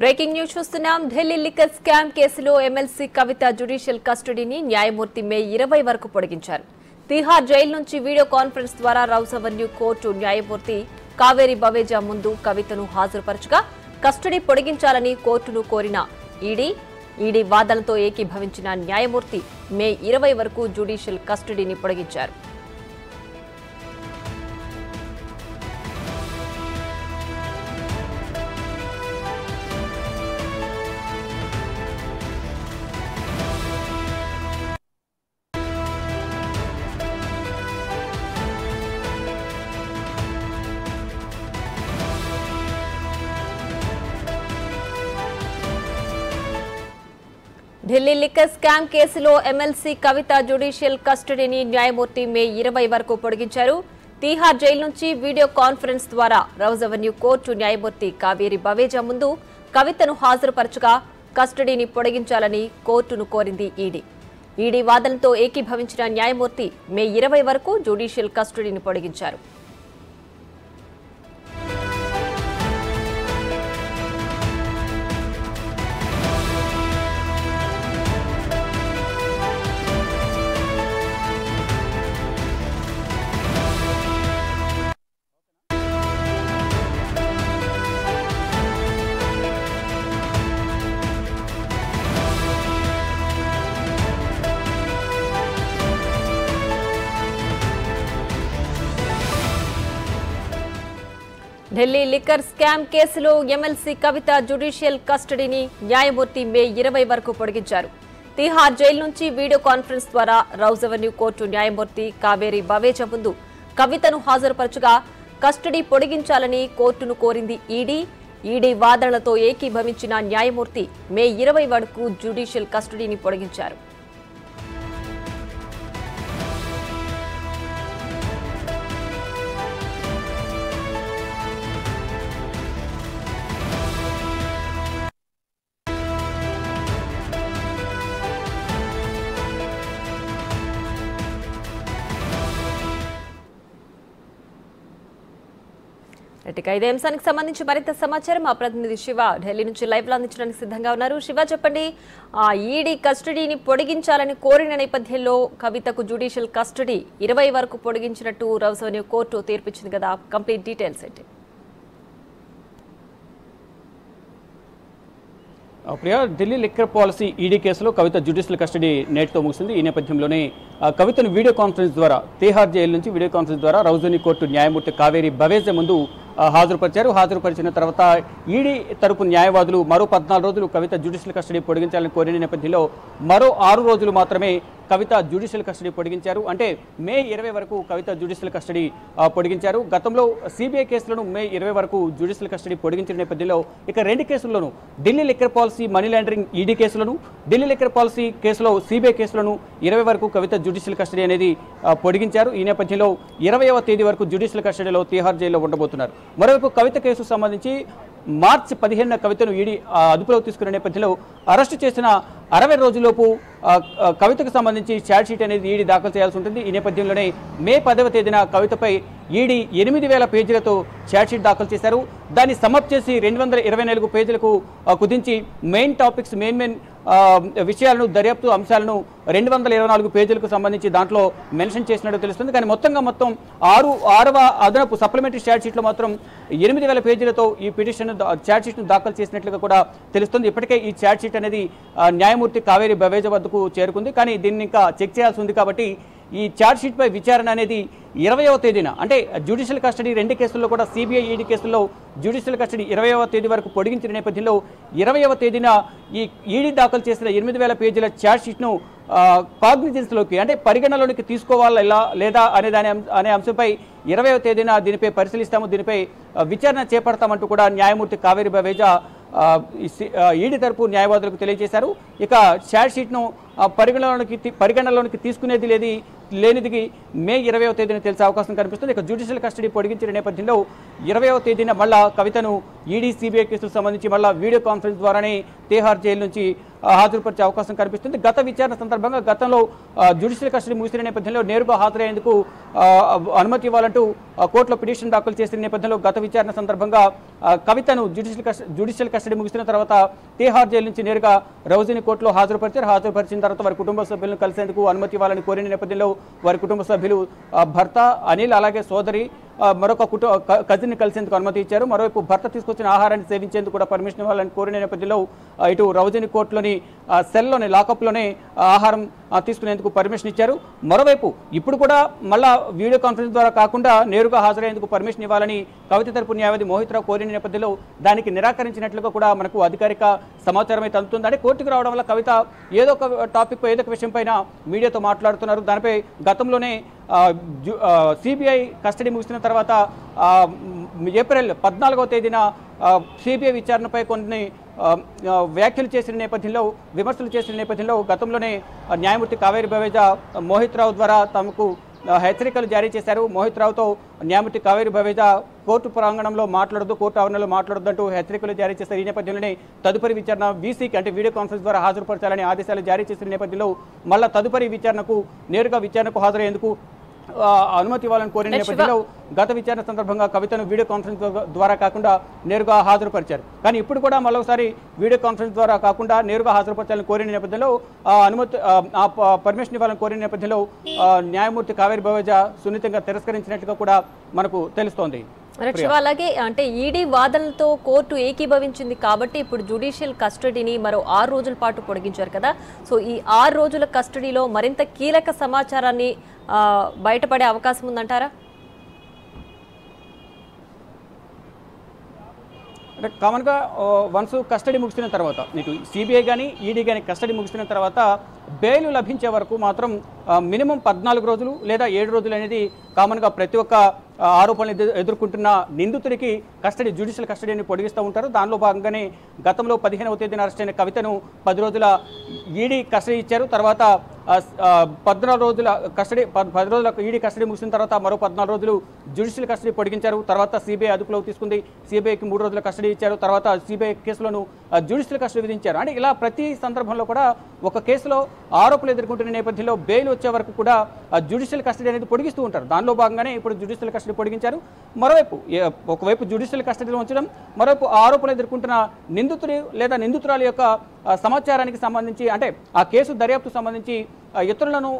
Breaking news చూస్తున్నాం. Delhi liquor scam కేసులో MLC కవిత judicial కస్టడీని న్యాయమూర్తి మే 20 వరకు పొడిగించారు. తిహార్ జైలు నుంచి వీడియో కాన్ఫరెన్స్ ద్వారా రౌస్ అవెన్యూ కోర్టు న్యాయమూర్తి కావేరి బవేజా ముందు కవితను హాజరుపరచగా కస్టడీ పొడిగించాలని కోర్టును కోరిన ఈడీ వాదనలతో ఏకీభవించిన న్యాయమూర్తి మే 20 వరకు జ్యుడిషియల్ కస్టడీని పొడిగించారు. ఢిల్లీ లిక్కర్ స్కామ్ కేసులో ఎమ్మెల్సీ కవిత జ్యుడిషియల్ కస్టడీని న్యాయమూర్తి మే 20 వరకు పొడిగించారు. తిహార్ జైలు నుంచి వీడియో కాన్ఫరెన్స్ ద్వారా రౌస్ అవెన్యూ కోర్టు న్యాయమూర్తి కావేరి బవేజా ముందు కవితను హాజరుపరచగా కస్టడీని పొడిగించాలని కోర్టును కోరింది ఈడీ వాదనతో ఏకీభవించిన న్యాయమూర్తి మే 20 వరకు జ్యుడిషియల్ కస్టడీని పొడిగించారు. ఢిల్లీ లిక్కర్ స్కామ్ కేసులో ఎమ్మెల్సీ కవిత జ్యుడిషియల్ కస్టడీని న్యాయమూర్తి మే 20 వరకు పొడిగించారు. తిహార్ జైలు నుంచి వీడియో కాన్ఫరెన్స్ ద్వారా రౌస్ అవెన్యూ కోర్టు న్యాయమూర్తి కావేరి బవేజా ముందు కవితను హాజరుపరచగా కస్టడీ పొడిగించాలని కోర్టును కోరింది ఈడీ వాదనలతో ఏకీభవించిన న్యాయమూర్తి మే 20 వరకు జ్యుడిషియల్ కస్టడీని పొడిగించారు. ఇదే అంశానికి సంబంధించి మరింత సమాచారం మా ప్రతినిధి శివ ఢిల్లీ నుంచి లైవ్ లో అందించడానికి సిద్ధంగా ఉన్నారు. శివ, చెప్పండి, ఈడీ కస్టడీని పొడిగించాలని కోరిన నేపథ్యంలో కవితకు జ్యుడిషియల్ కస్టడీ 20 వరకు పొడిగించినట్టు రౌస్ అవెన్యూ కోర్టు తీర్పిచ్చింది కదా, కంప్లీట్ డీటెయిల్స్ ఏంటి? Priya, Delhi liquor policy ED కేసులో కవిత జ్యుడిషియల్ కస్టడీ నేటితో ముగిసింది. ఈ నేపథ్యంలోనే కవితను వీడియో కాన్ఫరెన్స్ ద్వారా తిహార్ జైలు నుంచి వీడియో కాన్ఫరెన్స్ ద్వారా రౌస్ అవెన్యూ కోర్టు న్యాయమూర్తి కావేరి బవేజా ముందు హాజరుపరిచిన తర్వాత ఈడీ తరపు న్యాయవాదులు మరో 14 రోజులు కవిత జ్యుడిషియల్ కస్టడీ పొడిగించాలని కోరిన నేపథ్యంలో మరో 6 రోజులు మాత్రమే కవిత జ్యుడిషియల్ కస్టడీ పొడిగించారు. అంటే మే 20 వరకు కవిత జ్యుడిషియల్ కస్టడీ పొడిగించారు. గతంలో సిబిఐ కేసులను మే 20 వరకు జ్యుడిషియల్ కస్టడీ పొడిగించిన నేపథ్యంలో ఇక 2 కేసుల్లోనూ Delhi liquor policy money laundering ED కేసులను, ఢిల్లీ లిక్కర్ పాలసీ కేసులో సిబిఐ కేసులను 20 వరకు కవిత జ్యుడిషియల్ కస్టడీ అనేది పొడిగించారు. ఈ నేపథ్యంలో 20వ తేదీ వరకు జ్యుడిషియల్ కస్టడీలో తిహార్ జైల్లో ఉండబోతున్నారు. మరోవైపు కవిత కేసుకు సంబంధించి మార్చి 15న కవితను ఈడీ అదుపులోకి తీసుకున్న నేపథ్యంలో అరెస్టు చేసిన 60 రోజుల్లోపు కవితకు సంబంధించి ఛార్జ్ షీట్ అనేది ఈడీ దాఖలు చేయాల్సి ఉంటుంది. ఈ నేపథ్యంలోనే మే 10వ తేదీన కవితపై ఈడీ 8000 పేజీలతో ఛార్జ్ షీట్ దాఖలు చేశారు. దాన్ని సమప్ చేసి 224 పేజీలకు కుదించి మెయిన్ టాపిక్స్ మెయిన్ విషయాలను, దర్యాప్తు అంశాలను 224 పేజీలకు సంబంధించి దాంట్లో మెన్షన్ చేసినట్టు తెలుస్తుంది. కానీ మొత్తం 6వ అదనపు సప్లిమెంటరీ ఛార్జ్ షీట్లో మాత్రం 8000 పేజీలతో ఈ పిటిషన్ ఛార్జ్ షీట్ను దాఖలు చేసినట్లుగా కూడా తెలుస్తుంది. ఇప్పటికే ఈ ఛార్జ్ షీట్ అనేది న్యాయమూర్తి కావేరి బవేజా వద్దకు చేరుకుంది. కానీ దీన్ని ఇంకా చెక్ చేయాల్సి ఉంది. కాబట్టి ఈ ఛార్జ్ షీట్ పై విచారణ అనేది 20వ తేదీన, అంటే జ్యుడిషియల్ కస్టడీ 2 కేసుల్లో కూడా సిబిఐ ఈడీ కేసుల్లో జ్యుడిషియల్ కస్టడీ 20వ తేదీ వరకు పొడిగించిన నేపథ్యంలో 20వ తేదీన ఈ ఈడీ దాఖలు చేసిన 8000 పేజీల ఛార్జ్ షీట్ను కాగ్నిజెన్స్లోకి, అంటే పరిగణలోనికి తీసుకోవాలా లేదా అనే అంశంపై 20వ తేదీన దీనిపై పరిశీలిస్తాము, దీనిపై విచారణ చేపడతామంటూ కూడా న్యాయమూర్తి కావేరి బవేజా ఈడీ తరపు న్యాయవాదులకు తెలియజేశారు. ఇక ఛార్జ్ షీట్ను పరిగణలోనికి తీసుకునేది లేనిది మే 20వ తేదీన తెలిసే అవకాశం కనిపిస్తుంది. ఇక జ్యుడిషియల్ కస్టడీ పొడిగించిన నేపథ్యంలో 20వ తేదీన మళ్ళా కవితను ఈడీ సిబిఐ కేసులకు సంబంధించి మళ్ళా వీడియో కాన్ఫరెన్స్ ద్వారానే తీహార్ జైలు నుంచి హాజరుపరిచే అవకాశం కనిపిస్తుంది. గత విచారణ సందర్భంగా గతంలో జ్యుడిషియల్ కస్టడీ ముగిసిన నేపథ్యంలో నేరుగా హాజరయ్యేందుకు అనుమతి ఇవ్వాలంటూ కోర్టులో పిటిషన్ దాఖలు చేసిన నేపథ్యంలో గత విచారణ సందర్భంగా కవితను జ్యుడిషియల్ కస్టడీ ముగిసిన తర్వాత తీహార్ జైలు నుంచి నేరుగా రౌజీని కోర్టులో హాజరుపరిచిన తర్వాత వారి కుటుంబ సభ్యులను కలిసేందుకు అనుమతి ఇవ్వాలని కోరిన నేపథ్యంలో వారి కుటుంబ సభ్యులు భర్త అనిల్ అలాగే సోదరి మరొక కజిన్ని కలిసేందుకు అనుమతి ఇచ్చారు. మరోవైపు భర్త తీసుకొచ్చిన ఆహారాన్ని సేవించేందుకు కూడా పర్మిషన్ ఇవ్వాలని కోరిన నేపథ్యంలో ఇటు రౌజీని కోర్టులోని సెల్లోని లాకప్లోనే ఆహారం తీసుకునేందుకు పర్మిషన్ ఇచ్చారు. మరోవైపు ఇప్పుడు కూడా మళ్ళా వీడియో కాన్ఫరెన్స్ ద్వారా కాకుండా నేరుగా హాజరయ్యేందుకు పర్మిషన్ ఇవ్వాలని కవిత తరపు న్యాయవాది మోహిత్ రావు కోరిన నేపథ్యంలో దానికి నిరాకరించినట్లుగా కూడా మనకు అధికారిక సమాచారం అయితే అందుతుంది. అంటే కోర్టుకు రావడం వల్ల కవిత ఏదో ఒక టాపిక్ ఏదో ఒక విషయం పైన మీడియాతో మాట్లాడుతున్నారు. దానిపై గతంలోనే సిబిఐ కస్టడీ ముగిసిన తర్వాత ఏప్రిల్ 14వ తేదీన సిబిఐ విచారణపై కొన్ని వ్యాఖ్యలు చేసిన నేపథ్యంలో విమర్శలు చేసిన నేపథ్యంలో గతంలోనే న్యాయమూర్తి కావేరి బవేజా మోహిత్ రావు ద్వారా తమకు హెచ్చరికలు జారీ చేశారు. మోహిత్ రావుతో న్యాయమూర్తి కావేరి బవేజా కోర్టు ప్రాంగణంలో మాట్లాడొద్దు, కోర్టు ఆవరణలో మాట్లాడొద్దంటూ హెచ్చరికలు జారీ చేశారు. ఈ నేపథ్యంలోనే తదుపరి విచారణ వీసీకి అంటే వీడియో కాన్ఫరెన్స్ ద్వారా హాజరుపరచాలని ఆదేశాలు జారీ చేసిన నేపథ్యంలో మళ్ళా తదుపరి నేరుగా విచారణకు హాజరయ్యేందుకు అనుమతి ఇవ్వాలని కోరిన నేపథ్యంలో గత విచారణ సందర్భంగా కవితను వీడియో కాన్ఫరెన్స్ ద్వారా కాకుండా నేరుగా హాజరుపరిచారు. కానీ ఇప్పుడు కూడా మరోసారి వీడియో కాన్ఫరెన్స్ ద్వారా కాకుండా నేరుగా హాజరుపరచాలని కోరిన నేపథ్యంలో పర్మిషన్ ఇవ్వాలని కోరిన నేపథ్యంలో న్యాయమూర్తి కావేరి బవేజా సున్నితంగా తిరస్కరించినట్లుగా కూడా మనకు తెలుస్తోంది. అలాగే అంటే ఈడీ వాదనలతో కోర్టు ఏకీభవించింది కాబట్టి ఇప్పుడు జ్యుడిషియల్ కస్టడీని మరో 6 రోజుల పాటు పొడిగించారు కదా. సో ఈ 6 రోజుల కస్టడీలో మరింత కీలక సమాచారాన్ని బయటపడే అవకాశం ఉందంటారా? అంటే కామన్గా వన్స్ కస్టడీ ముగిసిన తర్వాత ఇటు సిబిఐ కానీ ఈడీ కానీ కస్టడీ ముగిసిన తర్వాత బెయిల్ లభించే వరకు మాత్రం మినిమం 14 రోజులు లేదా 7 రోజులు అనేది కామన్గా ప్రతి ఒక్క ఆరోపణలు ఎదుర్కొంటున్న నిందితుడికి జ్యుడిషియల్ కస్టడీని పొడిగిస్తూ ఉంటారు. దానిలో భాగంగానే గతంలో 15వ తేదీన అరెస్ట్ అయిన కవితను 10 రోజుల ఈడీ కస్టడీ ఇచ్చారు. తర్వాత 10 రోజుల ఈడీ కస్టడీ ముగిసిన తర్వాత మరో 14 రోజులు జ్యుడిషియల్ కస్టడీ పొడిగించారు. తర్వాత సిబిఐ అదుపులోకి తీసుకుంది. సిబిఐకి 3 రోజుల కస్టడీ ఇచ్చారు. తర్వాత సిబిఐ కేసులను జ్యుడిషియల్ కస్టడీ విధించారు. అంటే ఇలా ప్రతి సందర్భంలో కూడా ఒక కేసులో ఆరోపణలు ఎదుర్కొంటున్న నేపథ్యంలో బెయిల్ వచ్చే వరకు కూడా జ్యుడిషియల్ కస్టడీ అనేది పొడిగిస్తూ ఉంటారు. దానిలో భాగంగానే ఇప్పుడు జ్యుడిషియల్ కస్టడీ పొడిగించారు. ఒకవైపు జ్యుడిషియల్ కస్టడీలో ఉంచడం, మరోవైపు ఆరోపణలు ఎదుర్కొంటున్న నిందితుడు లేదా నిందితురాలి యొక్క సమాచారానికి సంబంధించి అంటే ఆ కేసు దర్యాప్తు సంబంధించి ఇతరులను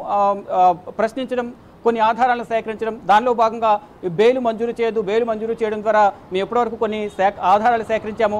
ప్రశ్నించడం, కొన్ని ఆధారాలను సేకరించడం, దానిలో భాగంగా బెయిల్ మంజూరు చేయడం ద్వారా మేము ఎప్పటివరకు కొన్ని ఆధారాలు సేకరించాము,